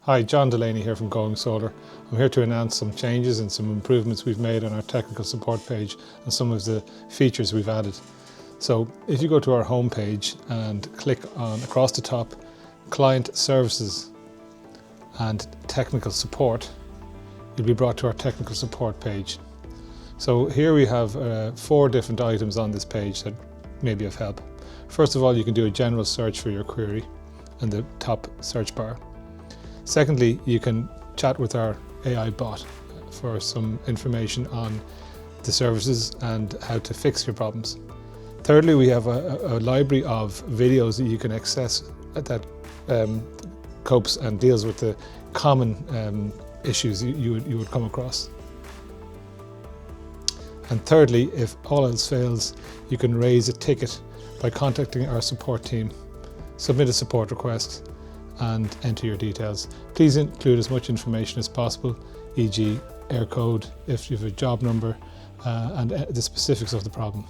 Hi, John Delaney here from Going Solar. I'm here to announce some changes and some improvements we've made on our technical support page and some of the features we've added. So if you go to our home page and click on across the top, Client Services and Technical Support, you'll be brought to our technical support page. So here we have 4 different items on this page that may be of help. First of all, you can do a general search for your query in the top search bar. Secondly, you can chat with our AI bot for some information on the services and how to fix your problems. Thirdly, we have a library of videos that you can access that copes and deals with the common issues you would come across. And thirdly, if all else fails, you can raise a ticket by contacting our support team, submit a support request, and enter your details. Please include as much information as possible, e.g. air code, if you have a job number, and the specifics of the problem.